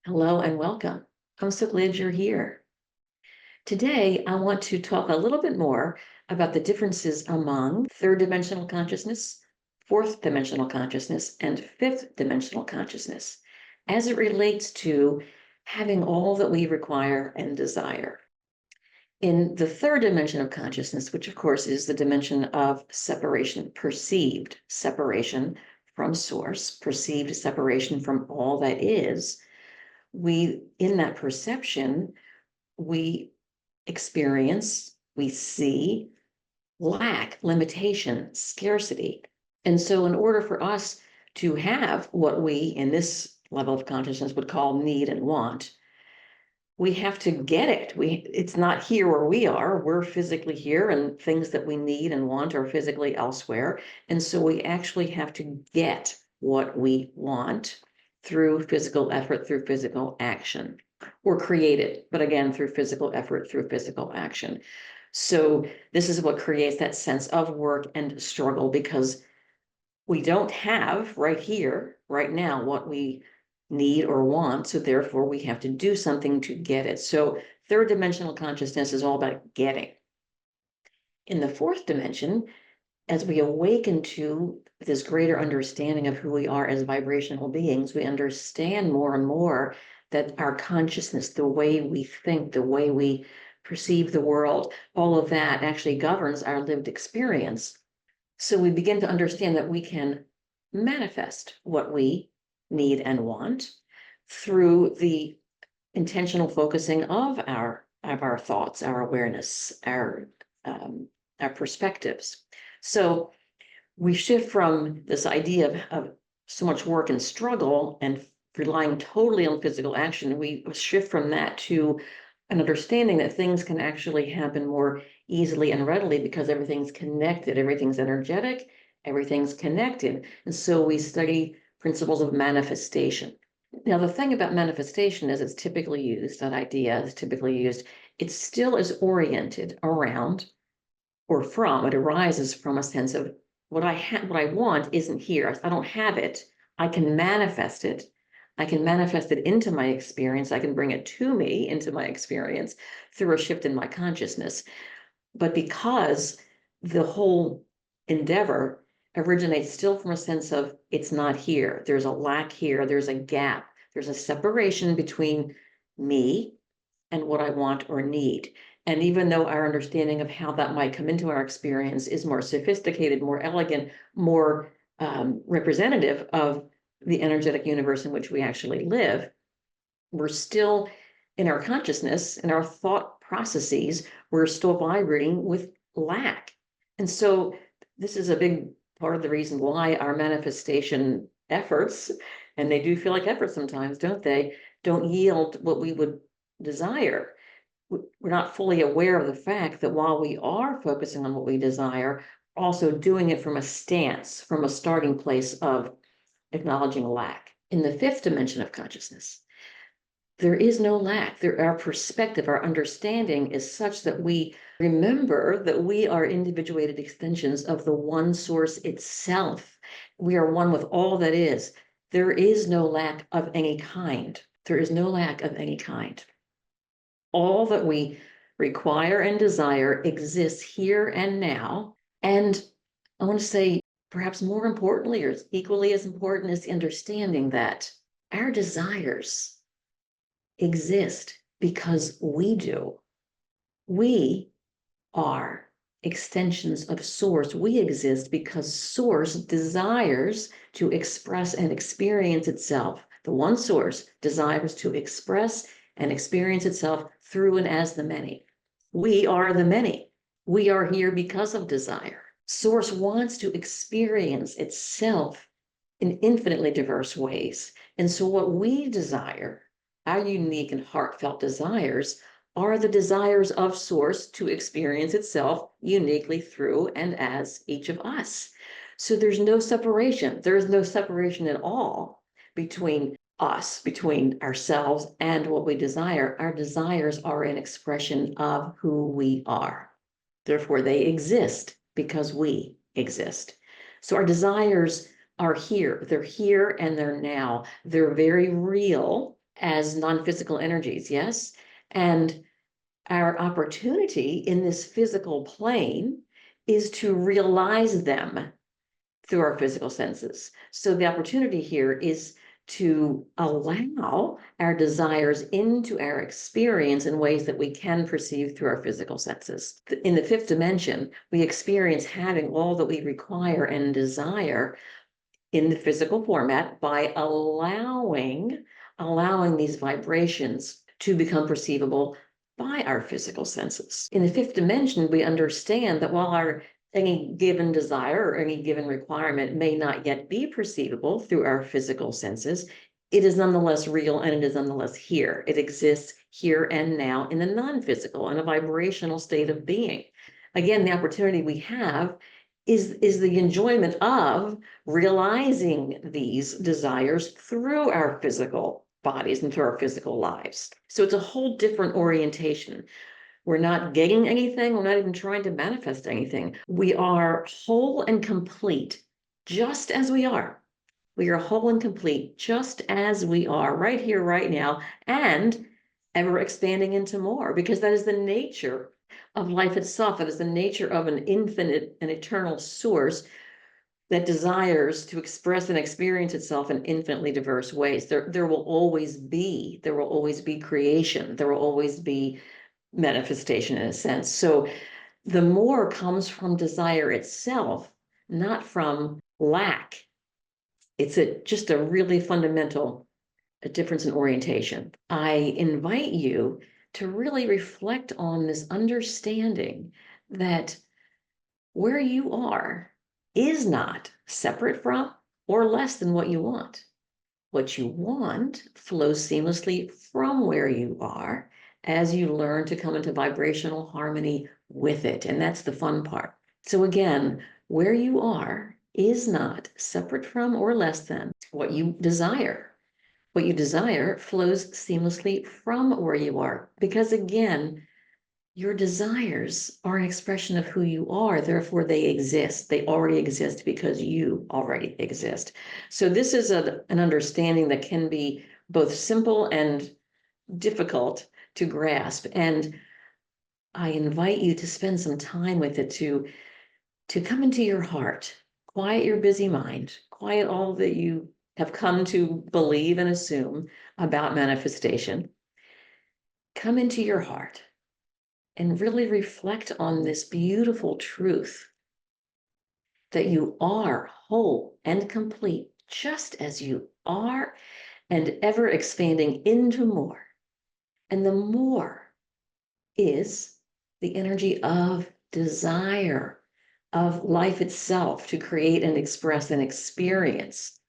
Hello and welcome. I'm so glad you're here. Today, I want to talk a little bit more about the differences among third dimensional consciousness, fourth dimensional consciousness, and fifth dimensional consciousness as it relates to having all that we require and desire. In the third dimension of consciousness, which of course is the dimension of separation, perceived separation from source, perceived separation from all that is, in that perception, we experience, we see lack, limitation, scarcity. And so, in order for us to have what we in this level of consciousness would call need and want, we have to get it. It's not here where we are. We're physically here, and things that we need and want are physically elsewhere. And so we actually have to get what we want through physical effort, through physical action, or create it, but again, through physical effort, through physical action. So this is what creates that sense of work and struggle, because we don't have right here, right now, what we need or want. So therefore, we have to do something to get it. So third dimensional consciousness is all about getting. In the fourth dimension, as we awaken to this greater understanding of who we are as vibrational beings, we understand more and more that our consciousness, the way we think, the way we perceive the world, all of that actually governs our lived experience. So we begin to understand that we can manifest what we need and want through the intentional focusing of our thoughts, our awareness, our perspectives. So we shift from this idea of so much work and struggle and relying totally on physical action. We shift from that to an understanding that things can actually happen more easily and readily because everything's connected, everything's energetic, everything's connected. And so we study principles of manifestation. Now, the thing about manifestation is it's typically used, that idea is typically used, it still is oriented around or from, it arises from a sense of what I want isn't here. I don't have it. I can manifest it. I can manifest it into my experience. I can bring it to me into my experience through a shift in my consciousness. But because the whole endeavor originates still from a sense of it's not here, there's a lack here, there's a gap, there's a separation between me and what I want or need. And even though our understanding of how that might come into our experience is more sophisticated, more elegant, more representative of the energetic universe in which we actually live, we're still in our consciousness, in our thought processes, we're still vibrating with lack. And so this is a big part of the reason why our manifestation efforts, and they do feel like efforts sometimes, don't they, don't yield what we would desire. We're not fully aware of the fact that while we are focusing on what we desire, also doing it from a stance, from a starting place of acknowledging lack. In the fifth dimension of consciousness, there is no lack. Our perspective, our understanding is such that we remember that we are individuated extensions of the one source itself. We are one with all that is. There is no lack of any kind. There is no lack of any kind. All that we require and desire exists here and now. And I want to say, perhaps more importantly, or equally as important, is the understanding that our desires exist because we do. We are extensions of source. We exist because source desires to express and experience itself. The one source desires to express and experience itself through and as the many. We are the many. We are here because of desire. Source wants to experience itself in infinitely diverse ways. And so what we desire, our unique and heartfelt desires, are the desires of source to experience itself uniquely through and as each of us. So there's no separation. There is no separation at all between us, between ourselves and what we desire. Our desires are an expression of who we are. Therefore, they exist because we exist. So our desires are here. They're here and they're now. They're very real as non-physical energies, yes? And our opportunity in this physical plane is to realize them through our physical senses. So the opportunity here is to allow our desires into our experience in ways that we can perceive through our physical senses. In the fifth dimension, we experience having all that we require and desire in the physical format by allowing these vibrations to become perceivable by our physical senses. In the fifth dimension, we understand that while any given desire or any given requirement may not yet be perceivable through our physical senses, it is nonetheless real and it is nonetheless here. It exists here and now in the non-physical, in a vibrational state of being. Again, the opportunity we have is the enjoyment of realizing these desires through our physical bodies and through our physical lives. So it's a whole different orientation. We're not getting anything. We're not even trying to manifest anything. We are whole and complete, just as we are. We are whole and complete, just as we are right here, right now, and ever expanding into more, because that is the nature of life itself. That is the nature of an infinite and eternal source that desires to express and experience itself in infinitely diverse ways. There will always be creation. There will always be manifestation in a sense. So the more comes from desire itself, not from lack. It's just a really fundamental difference in orientation. I invite you to really reflect on this understanding that where you are is not separate from or less than what you want. What you want flows seamlessly from where you are as you learn to come into vibrational harmony with it. And that's the fun part. So again, where you are is not separate from or less than what you desire. What you desire flows seamlessly from where you are, because again, your desires are an expression of who you are, therefore they exist. They already exist because you already exist. So this is an understanding that can be both simple and difficult to grasp. And I invite you to spend some time with it, to come into your heart, quiet your busy mind, quiet all that you have come to believe and assume about manifestation. Come into your heart and really reflect on this beautiful truth that you are whole and complete, just as you are, and ever expanding into more. And the more is the energy of desire, of life itself, to create and express and experience.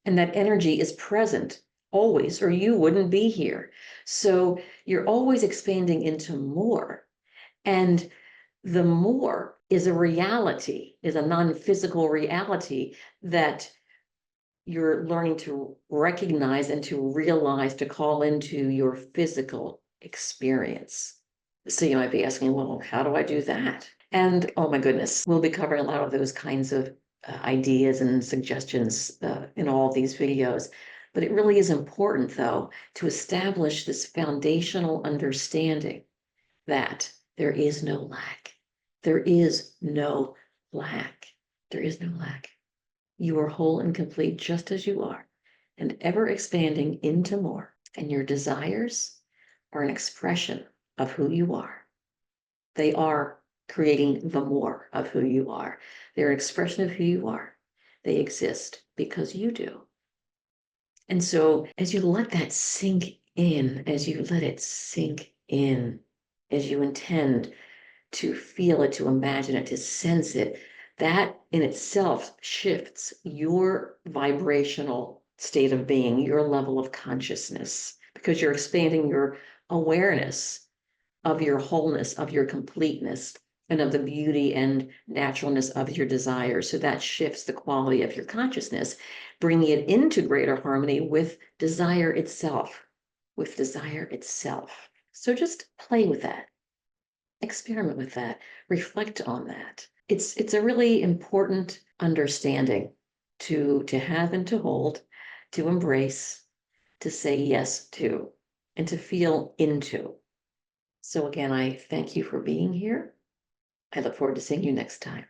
And that energy is present always, or you wouldn't be here. So you're always expanding into more. And the more is a reality, is a non-physical reality that you're learning to recognize and to realize, to call into your physical experience. So you might be asking, well, how do I do that? And oh my goodness, we'll be covering a lot of those kinds of ideas and suggestions in all of these videos. But it really is important, though, to establish this foundational understanding that there is no lack. There is no lack. There is no lack. You are whole and complete just as you are, and ever expanding into more. And your desires are an expression of who you are. They are creating the more of who you are. They're an expression of who you are. They exist because you do. And so as you let that sink in, as you let it sink in, as you intend to feel it, to imagine it, to sense it, that in itself shifts your vibrational state of being, your level of consciousness, because you're expanding your awareness of your wholeness, of your completeness, and of the beauty and naturalness of your desires. So that shifts the quality of your consciousness, bringing it into greater harmony with desire itself, So just play with that. Experiment with that, reflect on that. It's a really important understanding to have and to hold, to embrace, to say yes to and to feel into. So again, I thank you for being here. I look forward to seeing you next time.